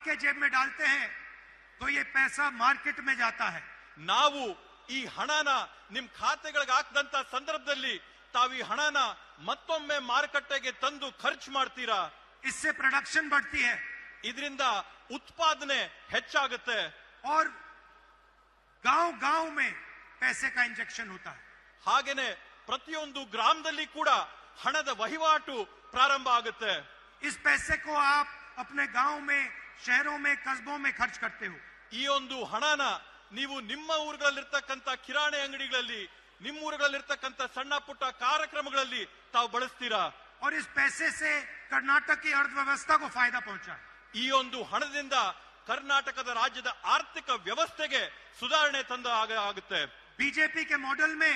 आपके जेब में डालते हैं तो ये पैसा मार्केट में जाता है। ನಾವು ಈ ಹಣನ ನಿಮ್ ಖಾತೆಗಳಿಗೆ ಹಾಕದಂತ ಸಂದರ್ಭದಲ್ಲಿ ತಾವು ಈ ಹಣನ ಮತ್ತೊಮ್ಮೆ ಮಾರುಕಟ್ಟೆಗೆ ತಂದು ಖರ್ಚು ಮಾಡ್ತೀರಾ। इससे प्रोडक्शन बढ़ती है, ಇದರಿಂದ ಉತ್ಪಾದನೆ ಹೆಚ್ಚಾಗುತ್ತೆ और गांव-गांव में पैसे का इंजेक्शन होता है। ಹಾಗೇನೆ ಪ್ರತಿಯೊಂದು ಗ್ರಾಮದಲ್ಲಿ ಕೂಡ ಹಣದ ವಹಿವಾಟು ಪ್ರಾರಂಭ ಆಗುತ್ತೆ। इस पैसे को आप अपने गांव में, शहरों में, कस्बों में खर्च करते हो। ಈ ಒಂದು ಹಣನ ನೀವು ನಿಮ್ಮ ಊರುಗಳಲ್ಲಿರ್ತಕ್ಕಂಥ ಕಿರಾಣಿ ಅಂಗಡಿಗಳಲ್ಲಿ, ನಿಮ್ಮ ಊರುಗಳಲ್ಲಿರ್ತಕ್ಕಂಥ ಸಣ್ಣ ಪುಟ್ಟ ಕಾರ್ಯಕ್ರಮಗಳಲ್ಲಿ ತಾವು ಬಳಸ್ತೀರಾ। और इस पैसे से कर्नाटक की अर्थव्यवस्था को फायदा पहुंचा है। ಈ ಒಂದು ಹಣದಿಂದ ಕರ್ನಾಟಕದ ರಾಜ್ಯದ ಆರ್ಥಿಕ ವ್ಯವಸ್ಥೆಗೆ ಸುಧಾರಣೆ ತಂದ ಆಗುತ್ತೆ। बीजेपी के मॉडल में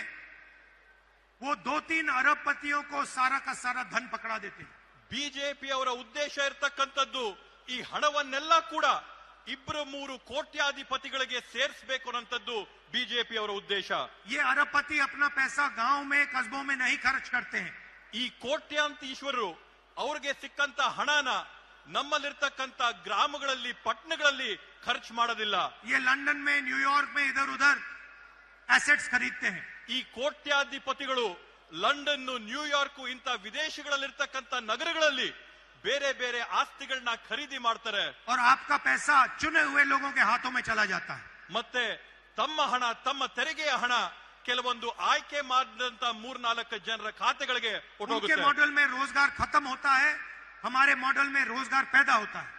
वो 2-3 अरबपतियों को सारा का सारा धन पकड़ा देते हैं। ಬಿಜೆಪಿ ಅವರ ಉದ್ದೇಶ ಇರತಕ್ಕಂಥದ್ದು ಈ ಹಣವನ್ನೆಲ್ಲ ಕೂಡ 2-3 ಕೋಟ್ಯಾಧಿಪತಿಗಳಿಗೆ ಸೇರಿಸಬೇಕು ಅನ್ನೋಂಥದ್ದು ಬಿಜೆಪಿ ಅವರ ಉದ್ದೇಶ। ये अरबपति अपना पैसा गांव में, कस्बों में नहीं खर्च करते हैं। ಈ ಕೋಟ್ಯಾಂತೀಶ್ವರರು ಅವ್ರಿಗೆ ಸಿಕ್ಕಂತ ಹಣನ ನಮ್ಮಲ್ಲಿರ್ತಕ್ಕಂಥ ಗ್ರಾಮಗಳಲ್ಲಿ, ಪಟ್ಟಣಗಳಲ್ಲಿ ಖರ್ಚು ಮಾಡೋದಿಲ್ಲ। ये लंदन में, न्यूयॉर्क में इधर उधर एसेट्स खरीदते हैं। ಈ ಕೋಟ್ಯಾಧಿಪತಿಗಳು ಲಂಡನ್, ನ್ಯೂಯಾರ್ಕ್ ಇಂಥ ವಿದೇಶಗಳಲ್ಲಿರ್ತಕ್ಕಂಥ ನಗರಗಳಲ್ಲಿ ಬೇರೆ ಬೇರೆ ಆಸ್ತಿಗಳನ್ನ ಖರೀದಿ ಮಾಡ್ತಾರೆ। और आपका पैसा चुने हुए लोगों के हाथों में चला जाता है। ಮತ್ತೆ ತಮ್ಮ ಹಣ, ತಮ್ಮ ತೆರಿಗೆಯ ಹಣ ಕೆಲವೊಂದು ಆಯ್ಕೆ ಮಾಡಿದಂತ 3-4 ಜನರ ಖಾತೆಗಳಿಗೆ उनके ಹೊರಟೋಗುತ್ತೆ। मॉडल में रोजगार खत्म होता है, हमारे मॉडल में रोजगार पैदा होता है।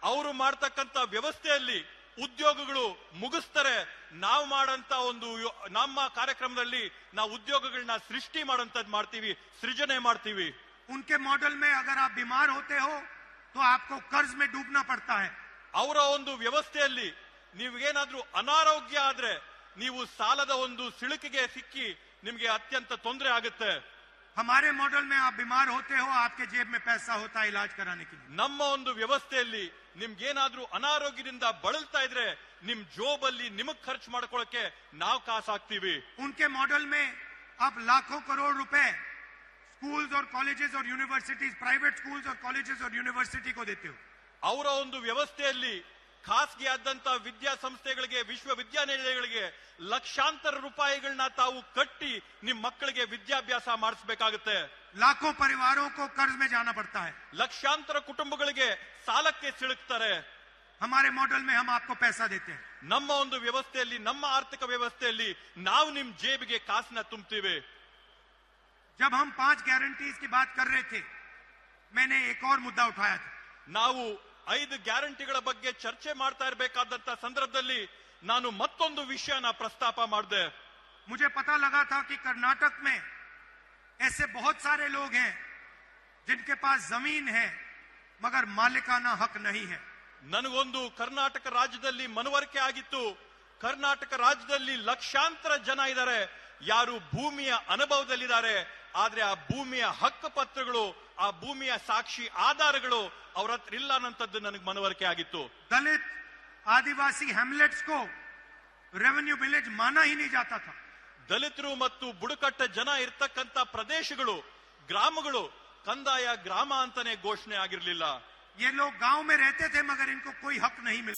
ಅವರು ಮಾಡ್ತಕ್ಕಂಥ ವ್ಯವಸ್ಥೆಯಲ್ಲಿ ಉದ್ಯೋಗಗಳು ಮುಗಿಸ್ತಾರೆ, ನಾವು ಮಾಡಂತ ಒಂದು ನಮ್ಮ ಕಾರ್ಯಕ್ರಮದಲ್ಲಿ ನಾವು ಉದ್ಯೋಗಗಳನ್ನ ಸೃಷ್ಟಿ ಮಾಡಂತದ್ ಮಾಡ್ತೀವಿ, ಸೃಜನೆ ಮಾಡ್ತೀವಿ। उनके मॉडल में अगर आप बीमार होते हो तो आपको कर्ज में डूबना पड़ता है। ಅವರ ಒಂದು ವ್ಯವಸ್ಥೆಯಲ್ಲಿ ನೀವೇನಾದ್ರೂ ಅನಾರೋಗ್ಯ ಆದ್ರೆ ನೀವು ಸಾಲದ ಒಂದು ಸಿಳುಕಿಗೆ ಸಿಕ್ಕಿ ನಿಮಗೆ ಅತ್ಯಂತ ತೊಂದರೆ ಆಗುತ್ತೆ। हमारे मॉडल में आप बीमार होते हो, आपके जेब में पैसा होता है इलाज कराने के लिए। ನಮ್ಮ ಒಂದು ವ್ಯವಸ್ಥೆಯಲ್ಲಿ ನಿಮ್ಗೇನಾದ್ರೂ ಅನಾರೋಗ್ಯದಿಂದ ಬಳಲ್ತಾ ಇದ್ರೆ ನಿಮ್ ಜೋಬಲ್ಲಿ ನಿಮಗ್ ಖರ್ಚು ಮಾಡ್ಕೊಳ್ಳಕ್ಕೆ ನಾವು ಕಾಸು ಹಾಕ್ತೀವಿ। उनके मॉडल में आप लाखों करोड़ रुपए स्कूल्स और कॉलेजेस और यूनिवर्सिटीज, प्राइवेट स्कूल्स और कॉलेजेस और यूनिवर्सिटी को देते हो। ಅವರ ಒಂದು ವ್ಯವಸ್ಥೆಯಲ್ಲಿ ಖಾಸಗಿ ಆದಂತ ವಿದ್ಯಾಸಂಸ್ಥೆಗಳಿಗೆ, ವಿಶ್ವವಿದ್ಯಾನಿಲಯಗಳಿಗೆ ಲಕ್ಷಾಂತರ ರೂಪಾಯಿಗಳನ್ನ ತಾವು ಕಟ್ಟಿ ನಿಮ್ ಮಕ್ಕಳಿಗೆ ವಿದ್ಯಾಭ್ಯಾಸ ಮಾಡಿಸಬೇಕಾಗುತ್ತೆ। लाखों परिवारों को कर्ज में जाना पड़ता है। ಲಕ್ಷಾಂತರ ಕುಟುಂಬಗಳಿಗೆ ಸಾಲಕ್ಕೆ ಸಿಲುಕ್ತಾರೆ। हमारे मॉडल में हम आपको पैसा देते हैं। ನಮ್ಮ ಒಂದು ವ್ಯವಸ್ಥೆಯಲ್ಲಿ, ನಮ್ಮ ಆರ್ಥಿಕ ವ್ಯವಸ್ಥೆಯಲ್ಲಿ ನಾವು ನಿಮ್ ಜೇಬಿಗೆ ಕಾಸನ್ನ ತುಂಬ್ತೀವಿ। जब हम 5 गारंटीज की बात कर रहे थे, मैंने एक और मुद्दा उठाया था। ನಾವು 5 ಗ್ಯಾರಂಟಿಗಳ ಬಗ್ಗೆ ಚರ್ಚೆ ಮಾಡ್ತಾ ಇರಬೇಕಾದಂತ ಸಂದರ್ಭದಲ್ಲಿ ನಾನು ಮತ್ತೊಂದು ವಿಷಯನ ಪ್ರಸ್ತಾಪ ಮಾಡಿದೆ। मुझे पता लगा था कि कर्नाटक में ऐसे बहुत सारे लोग हैं जिनके पास जमीन है मगर मालिकाना हक नहीं है। ನನಗೊಂದು ಕರ್ನಾಟಕ ರಾಜ್ಯದಲ್ಲಿ ಮನವರಿಕೆ ಆಗಿತ್ತು, ಕರ್ನಾಟಕ ರಾಜ್ಯದಲ್ಲಿ ಲಕ್ಷಾಂತರ ಜನ ಇದ್ದಾರೆ ಯಾರು ಭೂಮಿಯ ಅನುಭವದಲ್ಲಿದ್ದಾರೆ, ಆದ್ರೆ ಆ ಭೂಮಿಯ ಹಕ್ಕು ಪತ್ರಗಳು, ಆ ಭೂಮಿಯ ಸಾಕ್ಷಿ ಆಧಾರಗಳು ಅವ್ರ ಹತ್ರ ಇಲ್ಲ ಅನ್ನೋಂಥದ್ದು ನನಗೆ ಮನವರಿಕೆ ಆಗಿತ್ತು। दलित आदिवासी हैमलेट्स को रेवेन्यू विलेज माना ही नहीं जाता था। ದಲಿತರು ಮತ್ತು ಬುಡಕಟ್ಟ ಜನ ಇರ್ತಕ್ಕಂಥ ಪ್ರದೇಶಗಳು, ಗ್ರಾಮಗಳು ಕಂದಾಯ ಗ್ರಾಮ ಅಂತಾನೆ ಘೋಷಣೆ ಆಗಿರಲಿಲ್ಲ। ये लोग गांव में रहते थे मगर इनको कोई हक नहीं मिला।